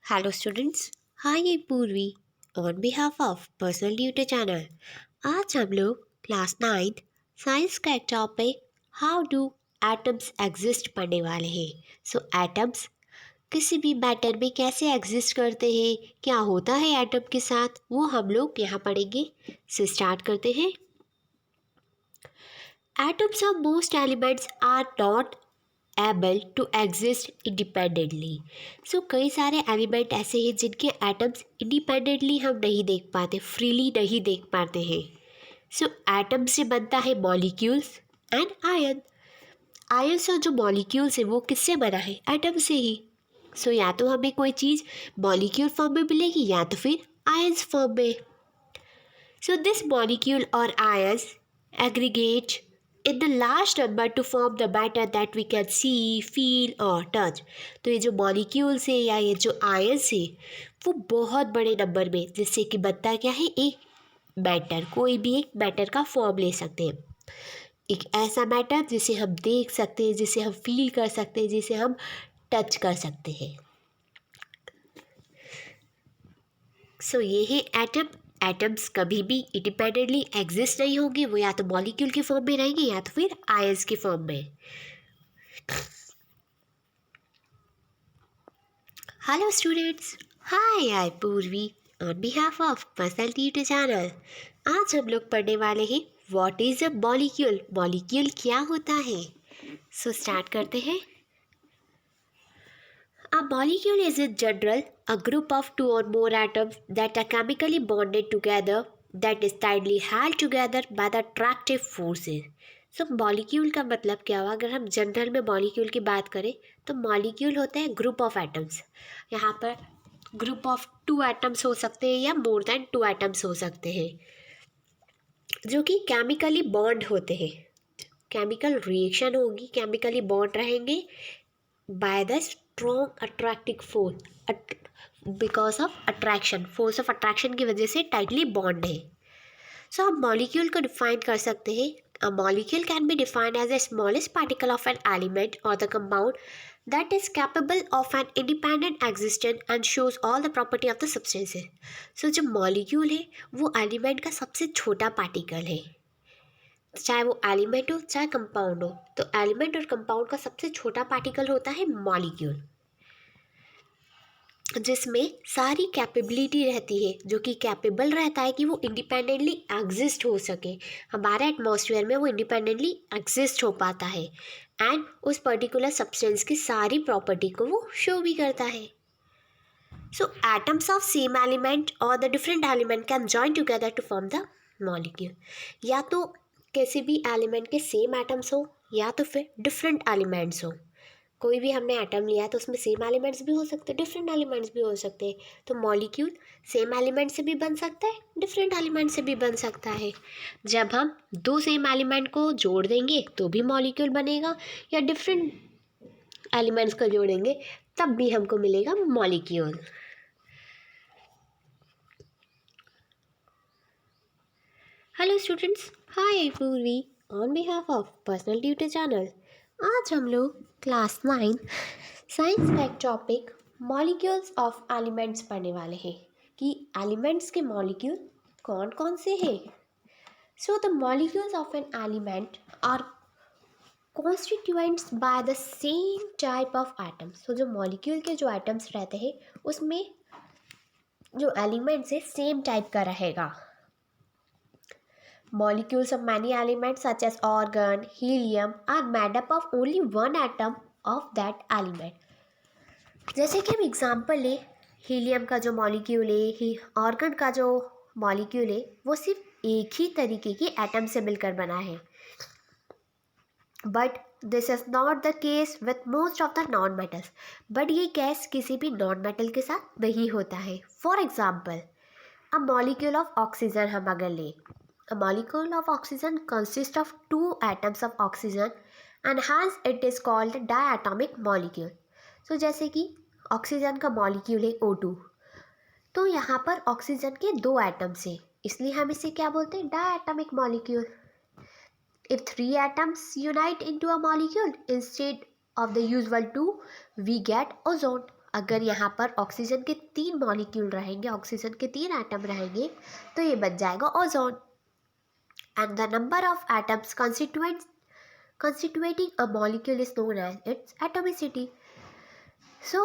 Hello students, हाय ये पूर्वी on behalf of personal tutor channel. आज हम लोग क्लास 9 साइंस का एक topic how do atoms exist पढ़ने वाले हैं। सो एटम्स किसी भी मैटर में कैसे एग्जिस्ट करते हैं, क्या होता है एटम के साथ, वो हम लोग यहाँ पढ़ेंगे। सो स्टार्ट करते हैं। Atoms of most elements are not able to exist independently. So कई सारे एलिमेंट ऐसे हैं जिनके एटम्स इंडिपेंडेंटली हम नहीं देख पाते, फ्रीली नहीं देख पाते हैं। सो एटम से बनता है मॉलिक्यूल्स एंड आयन। आयन से जो मॉलिक्यूल्स है वो किससे बना है? एटम से ही। सो या तो हमें कोई चीज़ मॉलिक्यूल फॉर्म में मिलेगी या तो फिर आयन्स फॉर्म में। So this molecule or ions aggregate in the large number to form the matter that we can see, feel or touch. तो ये जो मॉलिक्यूल्स है या ये जो आयंस है वो बहुत बड़े नंबर में, जिससे कि बनता क्या है, एक मैटर, कोई भी एक मैटर का फॉर्म ले सकते हैं। एक ऐसा मैटर जिसे हम देख सकते हैं, जिसे हम फील कर सकते हैं, जिसे हम टच कर सकते हैं। सो ये है एटम। एटम्स कभी भी इंडिपेंडेंटली एग्जिस्ट नहीं होंगे, वो या तो मॉलिक्यूल के फॉर्म में रहेंगे या तो फिर आयंस के फॉर्म में। हेलो स्टूडेंट्स, हाय आई पूर्वी on behalf of personal tutor channel. आज हम लोग पढ़ने वाले हैं what is a molecule. Molecule क्या होता है? सो स्टार्ट करते हैं। A molecule is in general a group of two or more atoms that are chemically bonded together that is tightly held together by the attractive forces. So molecule का मतलब क्या हुआ? अगर हम जनरल में molecule की बात करें तो molecule होता है group of atoms। यहाँ पर group of two atoms हो सकते हैं या more than two atoms हो सकते हैं, जो कि केमिकली बॉन्ड होते हैं। केमिकल रिएक्शन होगी, केमिकली बॉन्ड रहेंगे by the strong attractive force, because of attraction, force of attraction की वजह से टाइटली बॉन्ड है। सो हम मॉलिक्यूल को डिफाइन कर सकते हैं। A molecule can be defined as the smallest particle of an element और the compound that is capable of an independent existence and shows all the property of the substances. So जो molecule है वो element का सबसे छोटा particle है, चाहे वो एलिमेंट हो चाहे कंपाउंड हो। तो एलिमेंट और कंपाउंड का सबसे छोटा पार्टिकल होता है मॉलिक्यूल, जिसमें सारी कैपेबिलिटी रहती है, जो कि कैपेबल रहता है कि वो इंडिपेंडेंटली एग्जिस्ट हो सके। हमारे एटमॉस्फेयर में वो इंडिपेंडेंटली एग्जिस्ट हो पाता है एंड उस पर्टिकुलर सब्सटेंस की सारी प्रॉपर्टी को वो शो भी करता है। So atoms of same element और the different element can join together to form the molecule. या तो किसी भी एलिमेंट के सेम एटम्स हो या तो फिर डिफरेंट एलिमेंट्स हो। कोई भी हमने एटम लिया तो उसमें सेम एलिमेंट्स भी हो सकते हैं, डिफरेंट एलिमेंट्स भी हो सकते हैं। तो मॉलिक्यूल सेम एलिमेंट से भी बन सकता है, डिफरेंट एलिमेंट से भी बन सकता है। जब हम दो सेम एलिमेंट को जोड़ देंगे तो भी मॉलिक्यूल बनेगा, या डिफरेंट एलिमेंट्स को जोड़ेंगे तब भी हमको मिलेगा molecule. Hello students, hi Purvi on behalf of personal tutor channel. आज हम लोग क्लास 9 साइंस का एक टॉपिक मॉलिक्यूल्स ऑफ एलिमेंट्स पढ़ने वाले हैं कि एलिमेंट्स के मॉलिक्यूल कौन कौन से हैं। So the molecules of an element are constituents by the same type of atoms. तो जो मॉलिक्यूल के जो एटम्स रहते हैं उसमें जो एलिमेंट्स है सेम टाइप का रहेगा। Molecules of many elements such as argon, helium are made up of only one atom of that element. जैसे कि हम एग्जांपल लें, हीलियम का जो मॉलिक्यूल है, ऑर्गन का जो मॉलिक्यूल है, वो सिर्फ एक ही तरीके की एटम से मिलकर बना है। But this is not the case with most of the non metals. But ये केस किसी भी नॉन मेटल के साथ नहीं होता है। For example, a molecule of oxygen हम अगर लें, a molecule of oxygen consists of two atoms of oxygen and hence it is called diatomic molecule. So जैसे कि ऑक्सीजन का मॉलिक्यूल है O2, तो यहाँ पर ऑक्सीजन के दो एटम्स हैं, इसलिए हम इसे क्या बोलते हैं? Diatomic molecule. If three atoms unite into a molecule instead of the usual two, we get ozone. अगर यहाँ पर ऑक्सीजन के 3 मॉलिक्यूल रहेंगे, ऑक्सीजन के 3 एटम रहेंगे, तो ये बन जाएगा ozone. And the number of atoms constituting a molecule is known as its atomicity. So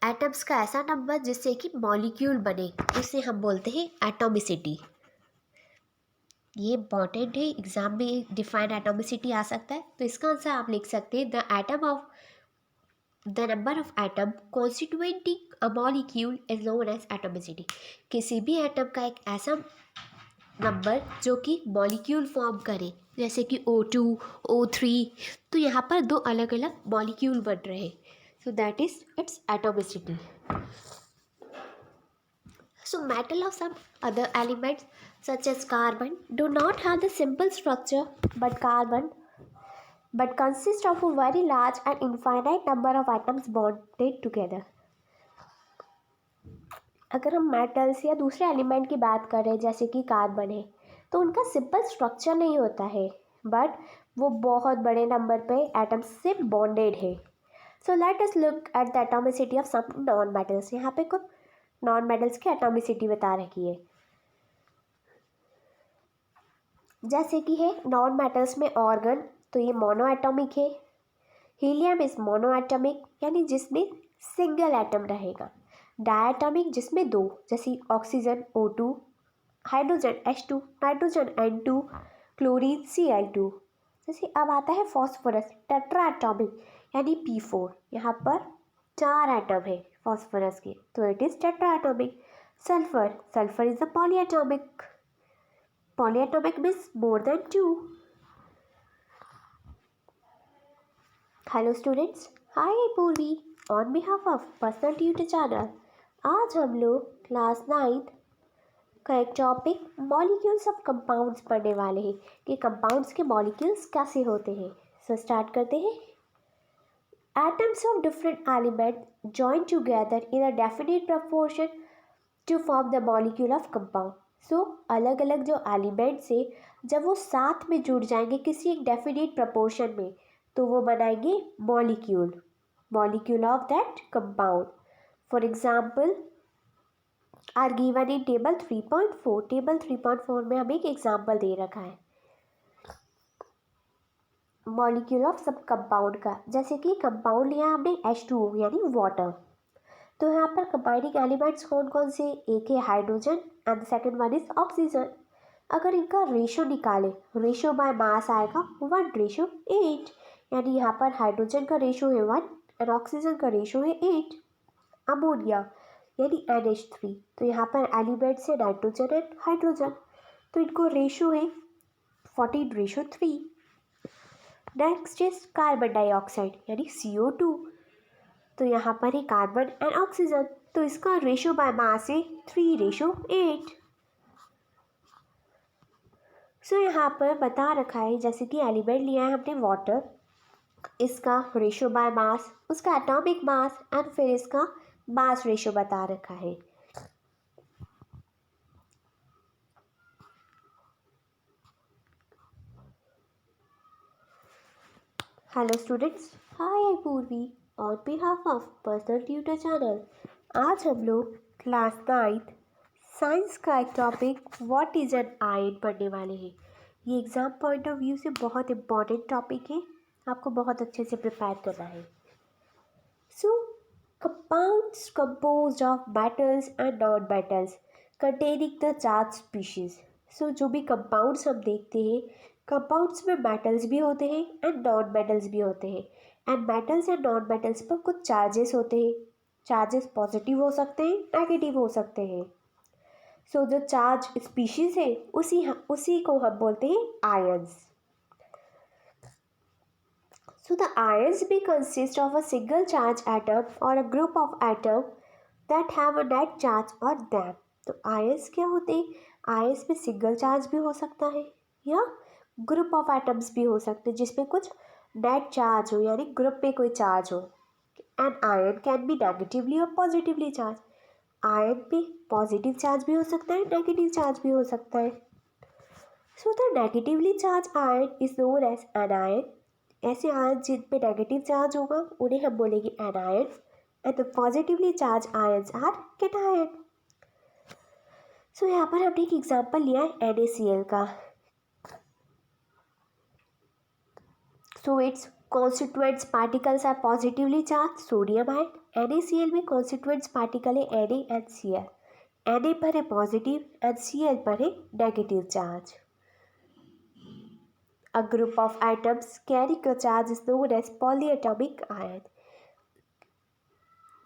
atoms का ऐसा नंबर जिससे कि मॉलिक्यूल बने उसे हम बोलते हैं एटोमिसिटी। ये इम्पॉर्टेंट है, एग्जाम में डिफाइन एटोमिसिटी आ सकता है, तो इसका आंसर आप लिख सकते हैं the number of atom constituting a molecule is known as atomicity. किसी भी एटम का एक ऐसा नंबर जो कि मॉलिक्यूल फॉर्म करे, जैसे कि O2, O3, तो यहाँ पर 2 अलग अलग मॉलिक्यूल बन रहे हैं, so that is it's atomicity. So metal of some other elements such as carbon do not have the simple structure but consist of a very large and infinite number of atoms bonded together. अगर हम metals या दूसरे element की बात करें जैसे कि carbon है, तो उनका सिंपल स्ट्रक्चर नहीं होता है, बट वो बहुत बड़े नंबर पे एटम्स से बॉन्डेड है। So let us look at the atomicity of some non metals. यहाँ पे कुछ नॉन मेटल्स की एटॉमिसिटी बता रखी है, जैसे कि है नॉन मेटल्स में ऑर्गन, तो ये मोनो एटॉमिक है। हीलियम इज मोनो एटॉमिक यानी जिसमें सिंगल एटम रहेगा। डायटॉमिक जिसमें 2, जैसे oxygen O2, hydrogen H2, nitrogen N2, chlorine Cl2। जैसे अब आता है फॉस्फोरस, टेट्रा एटॉमिक यानी P4, यहाँ पर 4 एटम है फॉस्फोरस के, तो it is tetra atomic. Sulphur is a polyatomic means more than 2। Hello students, hi Purvi on behalf of personal tutor channel. आज हम लोग क्लास 9th का एक टॉपिक मॉलिक्यूल्स ऑफ कंपाउंड्स पढ़ने वाले हैं कि कंपाउंड्स के मॉलिक्यूल्स कैसे होते हैं। सो स्टार्ट करते हैं। Atoms of different element join together in a definite proportion to form the molecule of compound. So अलग अलग जो एलिमेंट्स है, जब वो साथ में जुड़ जाएंगे किसी एक डेफिनेट प्रपोर्शन में, तो वो बनाएंगे molecule of that compound. For example are given in table 3.4। Table 3.4 में हमें एक एग्जाम्पल दे रखा है मॉलिक्यूल ऑफ सब कंपाउंड का। जैसे कि कंपाउंड लिया हमने H2O यानी वाटर, तो यहाँ पर कंबाइनिंग एलिमेंट्स कौन कौन से, एक है hydrogen and the second one is oxygen. अगर इनका रेशो निकाले, रेशो बाय मास आएगा 1:8, यानी यहाँ पर हाइड्रोजन का रेशो है 1 एंड ऑक्सीजन का रेशो है 8। अमोनिया यानी NH3, तो यहाँ पर एलिमेंट्स है नाइट्रोजन एंड हाइड्रोजन, तो इनको रेशो है 14:3। नेक्स्ट इज कार्बन डाइऑक्साइड यानी CO2, तो यहाँ पर है कार्बन एंड ऑक्सीजन, तो इसका रेशो बाय मास है 3:8। सो यहाँ पर बता रखा है, जैसे कि एलिमेंट लिया है हमने वाटर, इसका रेशो बाय मास, उसका एटॉमिक मास एंड फिर इसका मास रेशो बता रखा है। Hello students, hi Purvi on behalf of personal tutor channel. आज हम लोग क्लास 9th साइंस का एक topic what is an ion पढ़ने वाले हैं। ये एग्जाम पॉइंट ऑफ व्यू से बहुत इंपॉर्टेंट टॉपिक है, आपको बहुत अच्छे से प्रिपेयर करना है। So compounds composed of metals and non metals containing the charge species. So जो भी कंपाउंड्स हम देखते हैं, कंपाउंड्स में मेटल्स भी होते हैं एंड नॉन मेटल्स भी होते हैं, and metals and non metals पर कुछ चार्जेस होते हैं। चार्जेस पॉजिटिव हो सकते हैं, नेगेटिव हो सकते हैं। सो जो चार्ज स्पीशीज है उसी को हम बोलते हैं ions. So the ions may consist of a single charge atom or a group of atoms that have a net charge on them. तो ions क्या होते हैं? ions में सिंगल चार्ज भी हो सकता है या ग्रुप ऑफ एटम्स भी हो सकते हैं जिसमें कुछ नेट चार्ज हो, यानी ग्रुप में कोई चार्ज हो। And ion can be negatively और पॉजिटिवली चार्ज। आयन पे पॉजिटिव चार्ज भी हो सकता है, नेगेटिव चार्ज भी हो सकता है। So the negatively charge ion is known as anion. ऐसे आयन जिन पे नेगेटिव चार्ज होगा उन्हें हम बोलेंगे anion, and the positively charged ions are cation. So यहाँ पर हमने एक एग्जाम्पल लिया है NaCl का. So its constituents particles are positively charged sodium ion. NaCl में constituents particle है Na and Cl. Na पर है positive and Cl पर है negative charge. A group of atoms carrying a charge is known as polyatomic ion.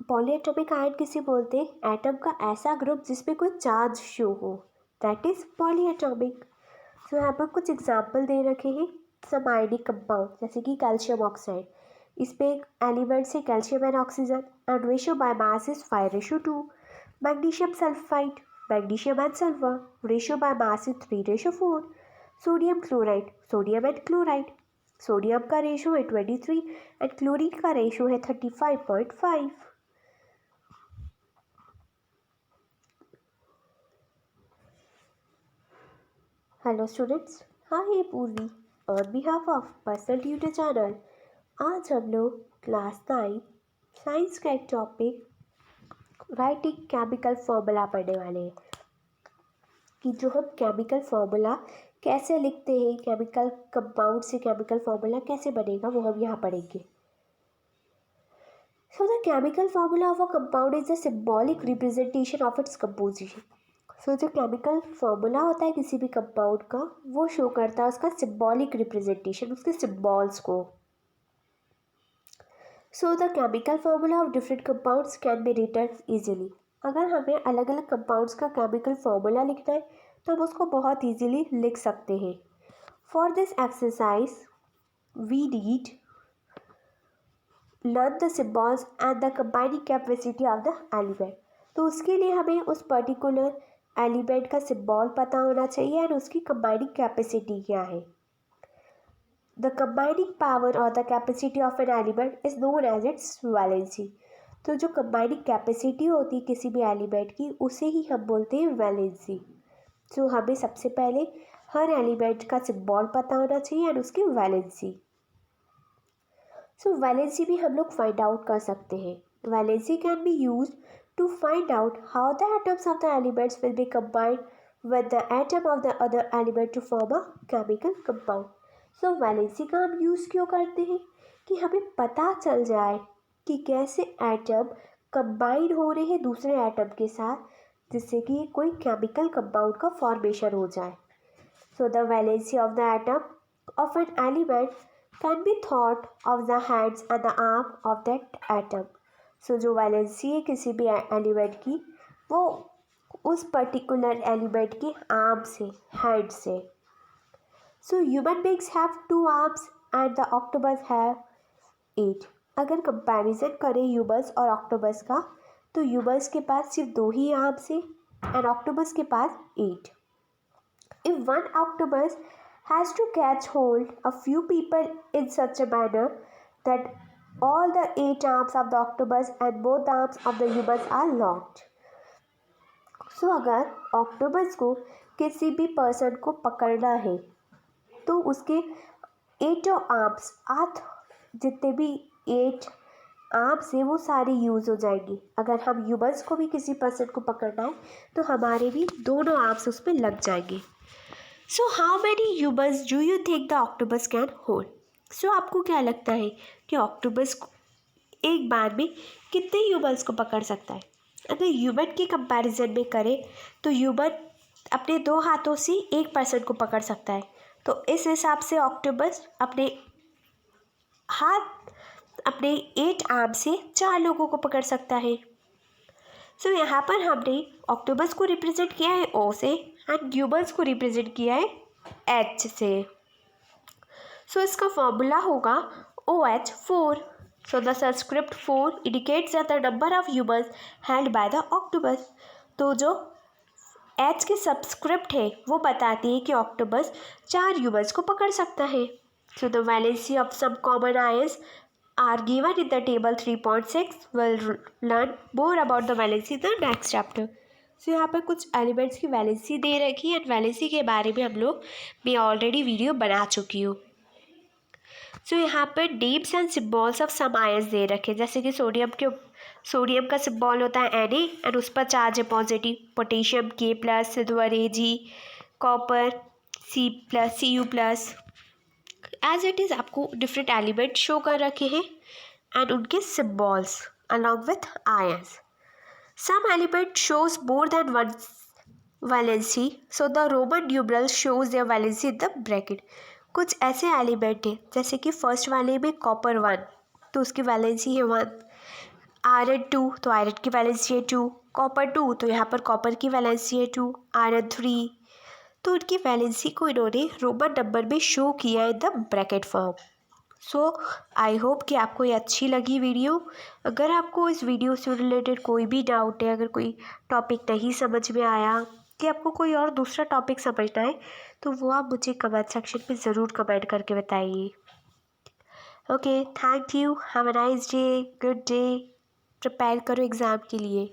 Polyatomic ion किसे बोलते हैं? Atom का ऐसा ग्रुप जिसमें कोई चार्ज शो हो, दैट इज पॉलीएटॉमिक. तो यहाँ पर कुछ एग्जाम्पल दे रखे हैं सम आयनिक कंपाउंड, जैसे कि कैल्शियम ऑक्साइड. इस पे एक एलिमेंट से calcium and oxygen and ratio by mass is 5:2. Magnesium sulphide, magnesium and sulphur, ratio by mass is 3:4. Sodium chloride, sodium and chloride, sodium का रेशियो है 23 एंड क्लोरीन का ratio है 35.5. हेलो स्टूडेंट्स, हाँ ये पूर्वी on behalf of personal tutor channel. आज हम लोग क्लास 9 साइंस का एक टॉपिक राइटिंग केमिकल फॉर्मूला पढ़ने वाले हैं कि जो हम केमिकल फॉर्मूला कैसे लिखते हैं, केमिकल कंपाउंड से केमिकल फॉर्मूला कैसे बनेगा वो हम यहाँ पढ़ेंगे. So the chemical formula of a compound is the symbolic representation of its composition. So जो केमिकल फॉर्मूला होता है किसी भी कंपाउंड का, वो शो करता है उसका सिंबॉलिक रिप्रेजेंटेशन, उसके सिंबल्स को. So the chemical formula of different compounds can be written easily. अगर हमें अलग अलग कंपाउंड्स का केमिकल फॉर्मूला लिखना है तो हम उसको बहुत इजीली लिख सकते हैं. For this exercise we need learn the symbols and the combining capacity of the element. तो उसके लिए हमें उस पर्टिकुलर एलिमेंट का सिंबल पता होना चाहिए और उसकी कंबाइनिंग कैपेसिटी क्या है. द कंबाइनिंग पावर और the capacity of an element is known as its valency. तो जो कंबाइनिंग कैपेसिटी होती है किसी भी एलिमेंट की, उसे ही हम बोलते हैं वैलेंसी. तो हमें सबसे पहले हर एलिमेंट का सिंबल पता होना चाहिए और उसकी वैलेंसी. सो वैलेंसी भी हम लोग फाइंड आउट कर सकते हैं. Valency can be used to find out how the atoms of the elements will be combined with the atom of the other element to form a chemical compound. So valency का हम use क्यों करते हैं कि हमें पता चल जाए कि कैसे एटम कंबाइन हो रहे हैं दूसरे एटम के साथ, जिससे कि कोई केमिकल कंपाउंड का फॉर्मेशन हो जाए. So the valency of the atom of an element can be thought of the hands and the arm of that atom. सो जो वैलेंसी है किसी भी एलिमेंट की, वो उस पर्टिकुलर एलिमेंट की आर्म से, हैंड से. So human beings have 2 arms and the octopus have 8. अगर कंपैरिजन करें ह्यूमन्स और ऑक्टोपस का, तो ह्यूमन्स के पास सिर्फ 2 ही आर्म्स है एंड ऑक्टोपस के पास 8. If one octopus has to catch hold a few people in such a manner that all the 8 arms of the octopus and both arms of the human are locked. So अगर octopus को किसी भी person को पकड़ना है तो उसके 8 arms, जितने भी 8 आर्म्स है वो सारे यूज़ हो जाएंगे. अगर हम ह्यूमन्स को भी किसी पर्सन को पकड़ना है तो हमारे भी दोनों आर्म्स उस पर लग जाएंगे. So how many humans do you think the octopus can hold. So आपको क्या लगता है कि ऑक्टोपस एक बार में कितने ह्यूमन्स को पकड़ सकता है. अगर ह्यूमन के कंपैरिजन में करें तो ह्यूमन अपने 2 हाथों से एक पर्सन को पकड़ सकता है. तो इस हिसाब से ऑक्टोपस अपने 8 आर्म से 4 लोगों को पकड़ सकता है. सो यहाँ पर हमने ऑक्टोपस को रिप्रेजेंट किया है O से एंड ह्यूमन्स को रिप्रेजेंट किया है H से. सो इसका फॉर्मूला होगा OH4. So the subscript 4 indicates the number of humans held by the octopus. तो जो H के सबस्क्रिप्ट है वो बताती है कि ऑक्टोपस 4 ह्यूमन्स को पकड़ सकता है. So the valency of some common ions are given in the table 3.6. Will learn more about the valency in the next chapter. So यहाँ पर कुछ एलिमेंट्स की वैलेंसी दे रखी है एंड वैलेंसी के बारे में हम लोग मैं ऑलरेडी वीडियो बना चुकी हूँ. सो यहाँ पर names and symbols of some ions दे रखे, जैसे कि सोडियम का सिंबल होता है Na एंड उस पर चार्ज है positive, potassium K+, silver Ag, copper Cu+, as it is आपको डिफरेंट एलिमेंट शो कर रखे हैं एंड उनके symbols along with ions. Some element shows more than one valency, so the Roman numeral shows their valency in the bracket. कुछ ऐसे element हैं जैसे कि फर्स्ट वाले में कॉपर 1 तो उसकी वैलेंसी है 1, आयरन 2 तो आयरन की वैलेंसी है 2, कॉपर 2 तो यहाँ पर कॉपर की वैलेंसी है 2, आयरन 3 तो उनकी वैलेंसी को इन्होंने रोमन नंबर में शो किया है इन the bracket form. So I hope कि आपको ये अच्छी लगी वीडियो. अगर आपको इस वीडियो से रिलेटेड कोई भी डाउट है, अगर कोई टॉपिक नहीं समझ में आया कि आपको कोई और दूसरा टॉपिक समझना है तो वो आप मुझे कमेंट सेक्शन में ज़रूर कमेंट करके बताइए. Okay, thank you, have a nice day, good day. Prepare करो एग्ज़ाम के लिए.